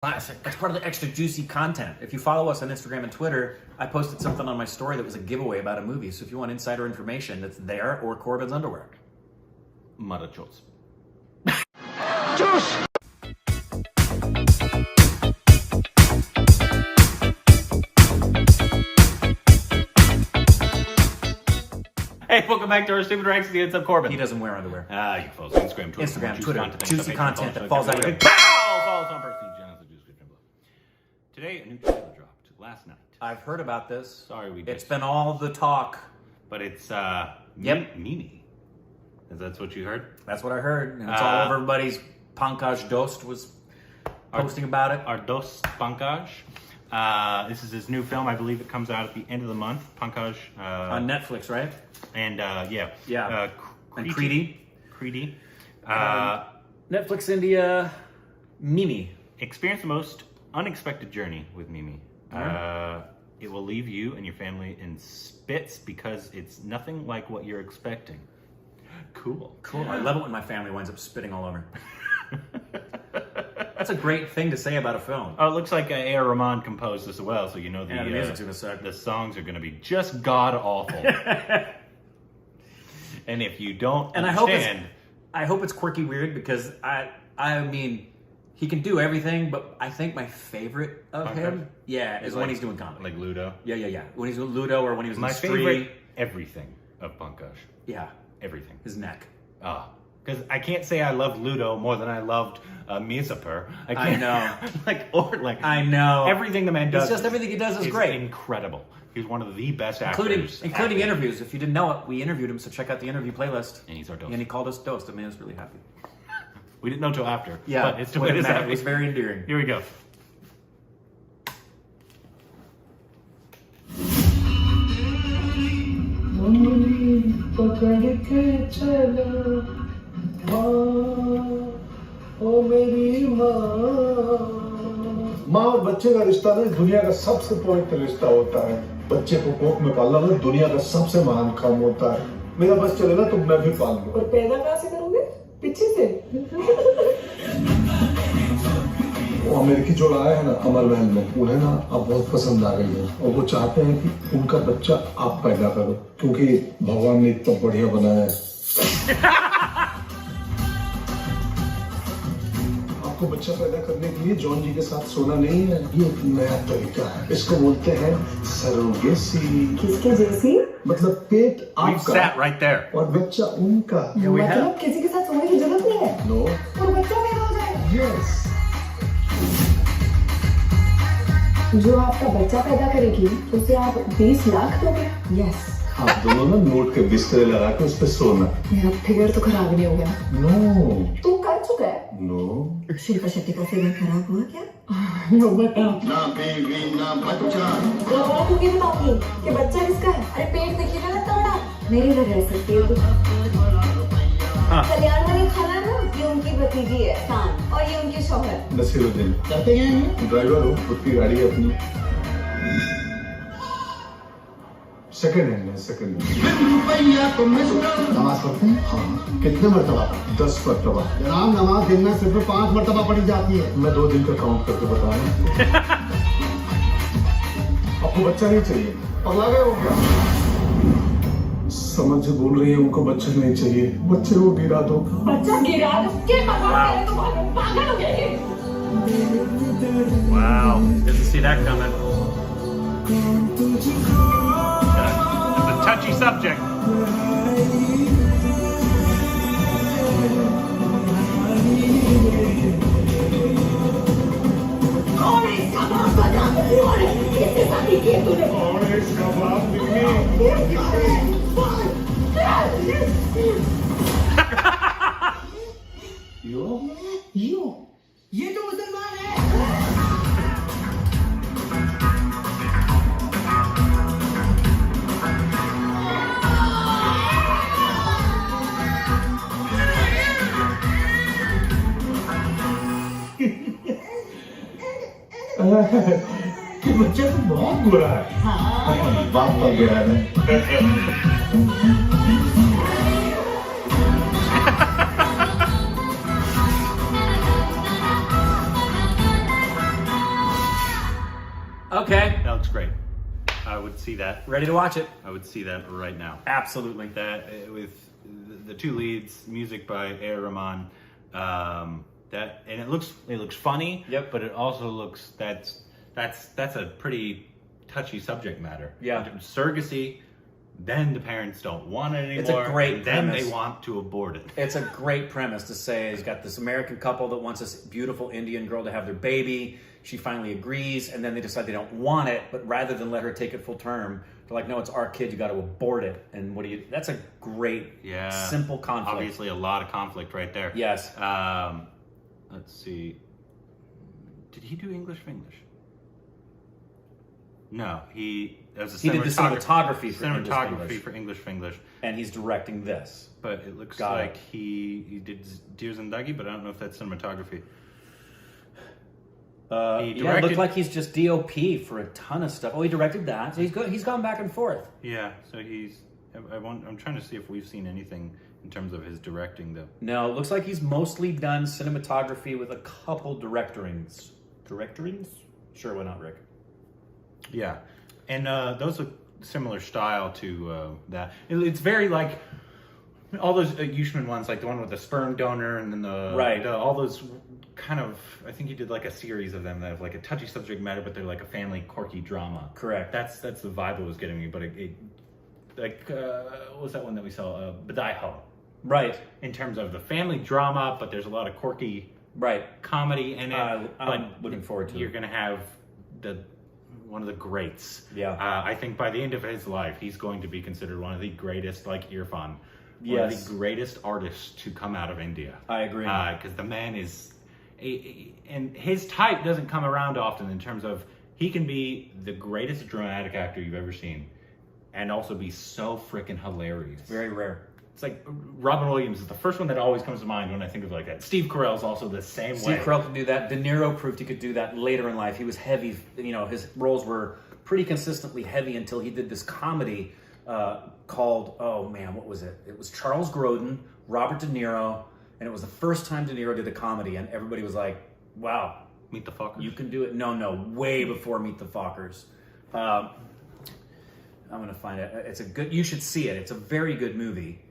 Classic. That's part of the extra juicy content. If you follow us on Instagram and Twitter, I posted something on my story that was a giveaway about a movie. So if you want insider information, that's there or Corbin's underwear. Marachos. Juice! Hey, welcome back to our Stupid Ranks. It's up Corbin. He doesn't wear underwear. You can follow us on Instagram, Twitter, juicy content that falls out of your Follow us on personally, Jonathan Juice below. Today, a new trailer dropped last night. I've heard about this. Sorry, we It's been all the talk. But it's Mimi. That's what you heard? That's what I heard. And it's all over everybody's. Pankaj Dost was posting about it. Our Dost Pankaj. This is his new film. I believe it comes out at the end of the month. Pankaj. On Netflix, right? And Yeah. And Kriti. Netflix India. Mimi. Experience the most unexpected journey with Mimi. It will leave you and your family in spits because it's nothing like what you're expecting. Cool. I love it when my family winds up spitting all over. That's a great thing to say about a film. Oh, it looks like A.R. Rahman composed this as well, so you know the music's gonna suck. The songs are going to be just god awful. And if you don't understand, I hope it's quirky weird because I mean, he can do everything, but I think my favorite of him, is when he's doing comedy, like Ludo. Yeah. When he's doing Ludo or when he was in My the street. favorite everything of Pankaj. Yeah, everything. His neck. Because I can't say I love Ludo more than I loved Mizapur. I know. I know. Everything the man does. It's just everything he does is great. Incredible. He's one of the best actors. Including interviews. If you didn't know it, we interviewed him, so check out the interview playlist. And he's our Dost. And he called us Dost. I mean, I was really happy. We didn't know till after. Yeah, but it was very endearing. Here we go. माँ और बच्चे का रिश्ता ना दुनिया का सबसे पवित्र रिश्ता होता है। बच्चे को कोख में पालना ना दुनिया का सबसे महान काम होता है। मेरा बस चले ना तो मैं भी पाल लूँ। और पैदा कहाँ से करोगे? पीछे से। वो अमेरिकी जोड़ा आया है ना अमर महल में, उन्हें ना अब बहुत पसंद आ गई है और वो चाहते हैं कि उनका बच्चा आप पैदा करो क्योंकि भगवान ने इतना बढ़िया बनाया है। आपको बच्चा पैदा करने के लिए जॉन जी के साथ सोना नहीं है, ये एक नया तरीका है। इसको बोलते हैं सरोगेसी। किसके जैसी? मतलब पेट आपका और बच्चा उनका। मतलब किसी के साथ सोने की जरूरत नहीं है। नो। और बच्चा पैदा हो जाए। यस। जो आपका बच्चा पैदा करेगी, उसे आप 20 लाख दोगे? यस। आप दोनों ना नोट के बिस्तर लगा के उस पर सोना। मेरा फिगर तो खराब नहीं होगा। नो। तू कर चुका है? नो। शिल्पा शेट्टी का फिगर खराब हुआ क्या? नो बता। ना बेबी ना बच्चा। गवाह को क्या बताऊंगी कि बच्चा किसका है? अरे पेट देखिए ना तोड़ा। मेरी तो रह सकती है। कल्याण वाली खाना ना, ये उनकी भतीजी है सान और ये उनके शौहर नसीरुद्दीन। कहते हैं ड्राइवर हो, खुद की गाड़ी है अपनी। सेकंड हैंड है, सेकंड हैंड। नमाज पढ़ते हैं? हाँ। कितने मरतबा? 10 मरतबा। जनाब नमाज दिन में सिर्फ 5 मरतबा पढ़ी जाती है। मैं 2 दिन का काउंट करके बता रहा हूँ। आपको बच्चा नहीं चाहिए? पगला गए हो क्या? समझ से बोल रही है, उनको बच्चा नहीं चाहिए। बच्चे को गिरा दो। बच्चा गिरा दो? क्या पागल हो गए? Wow, didn't see that coming. It's a touchy subject. कौन है इसका बाप? बता। कौन है? किससे शादी की तूने? कौन है इसका बाप? निकली। ये तो मुसलमान है। कि बच्चा तो बहुत बुरा है। हाँ। बाप का गया है। Okay. That looks great. I would see that. Ready to watch it. I would see that right now. Absolutely. That with the two leads, music by A.R. Rahman. That and it looks funny. Yep. But it also looks that's a pretty touchy subject matter. Yeah. Surrogacy. Then the parents don't want it anymore. It's a great and then premise. they want to abort it. It's a great premise to say he's got this American couple that wants this beautiful Indian girl to have their baby. She finally agrees, and then they decide they don't want it, but rather than let her take it full term, they're like, no, it's our kid, you got to abort it. And that's a great, simple conflict. Obviously a lot of conflict right there. Yes. Let's see. Did he do English for English? No, he did the cinematography for English. And he's directing this. But it looks Got like it. he did Dear Zindagi, but I don't know if that's cinematography. It looked like he's just DOP for a ton of stuff. Oh, he directed that. So he's gone back and forth. Yeah, so I'm trying to see if we've seen anything in terms of his directing, though. No, it looks like he's mostly done cinematography with a couple directorings. Directorings? Sure, why not, Rick? Yeah, and those look similar style to that. It's very like all those Yushman ones, like the one with the sperm donor, and then all those kind of. I think he did like a series of them that have like a touchy subject matter, but they're like a family quirky drama. Correct. That's the vibe it was getting me. But it what was that one that we saw? Badaiho. Right. In terms of the family drama, but there's a lot of quirky comedy in it. I'm looking forward to it. You're gonna have one of the greats. Yeah. I think by the end of his life, he's going to be considered one of the greatest, like Irfan. Yes. One of the greatest artists to come out of India. I agree. Because the man is, and his type doesn't come around often in terms of he can be the greatest dramatic actor you've ever seen, and also be so freaking hilarious. Very rare. It's like Robin Williams is the first one that always comes to mind when I think of like that. Steve Carell's also the same way. Steve Carell can do that. De Niro proved he could do that later in life. He was heavy. His roles were pretty consistently heavy until he did this comedy called, oh man, what was it? It was Charles Grodin, Robert De Niro, and it was the first time De Niro did a comedy, and everybody was like, wow. Meet the Fockers? You can do it. No, way before Meet the Fockers. I'm going to find it. You should see it. It's a very good movie.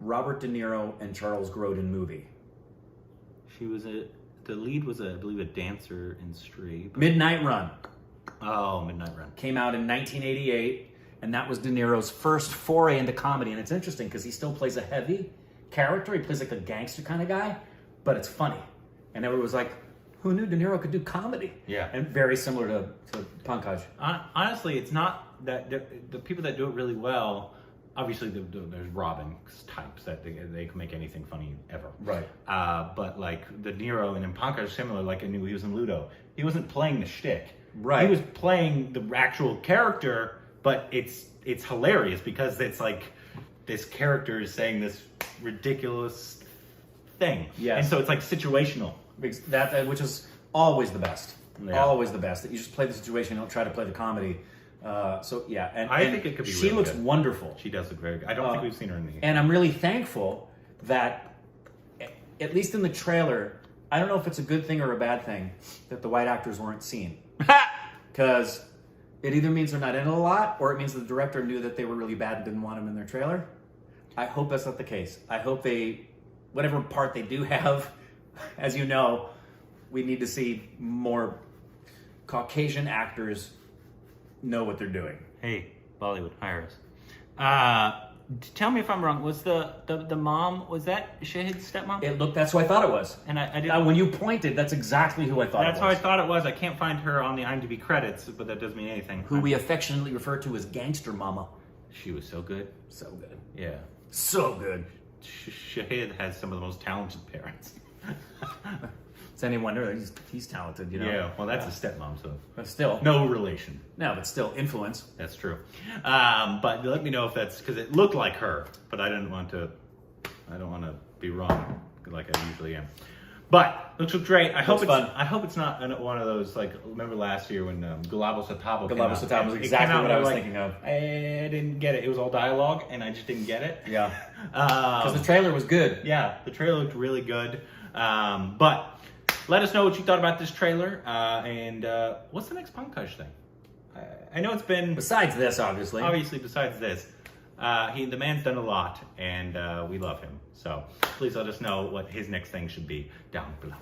Robert De Niro and Charles Grodin movie. The lead was I believe a dancer in Stray. Midnight Run. Oh, Midnight Run. Came out in 1988, and that was De Niro's first foray into comedy. And it's interesting because he still plays a heavy character. He plays like a gangster kind of guy, but it's funny. And everyone was like, who knew De Niro could do comedy? Yeah. And very similar to Pankaj. Honestly, it's not that the people that do it really well. Obviously, there's Robin types that they can make anything funny ever. Right. But like De Niro and then Pankaj similar. Like I knew he was in Ludo. He wasn't playing the shtick. Right. He was playing the actual character, but it's hilarious because it's like this character is saying this ridiculous thing. Yes. And so it's like situational. That which is always the best. Yeah. Always the best. That you just play the situation. You don't try to play the comedy. And I think it could be. She really looks good. wonderful. She does look very good. I don't think we've seen her in the. And I'm really thankful that, at least in the trailer, I don't know if it's a good thing or a bad thing that the white actors weren't seen, because it either means they're not in it a lot, or it means the director knew that they were really bad and didn't want them in their trailer. I hope that's not the case. I hope whatever part they do have, as you know, we need to see more Caucasian actors know what they're doing. Hey, Bollywood, hire us. Tell me if I'm wrong. Was the mom, was that Shahid's stepmom? That's who I thought it was. And I didn't. When you pointed, that's exactly who I thought it was. That's how I thought it was. I can't find her on the IMDb credits, but that doesn't mean anything. Who we affectionately refer to as Gangster Mama. She was so good. So good. Yeah. So good. Shahid has some of the most talented parents. It's any wonder he's talented, you know? Yeah, well, that's a stepmom, so. But still. No relation. No, but still, influence. That's true. But let me know if that's, because it looked like her, but I don't want to be wrong like I usually am. But looks great. I hope it's not one of those, like, remember last year when Gulabo Satabo came out? Gulabo Satabo was exactly what I was thinking of. I didn't get it. It was all dialogue, and I just didn't get it. Yeah. Because the trailer was good. Yeah, the trailer looked really good. But let us know what you thought about this trailer. And what's the next Pankaj thing? I know it's been... Besides this, obviously. Obviously, besides this. The man's done a lot, and we love him. So please let us know what his next thing should be down below.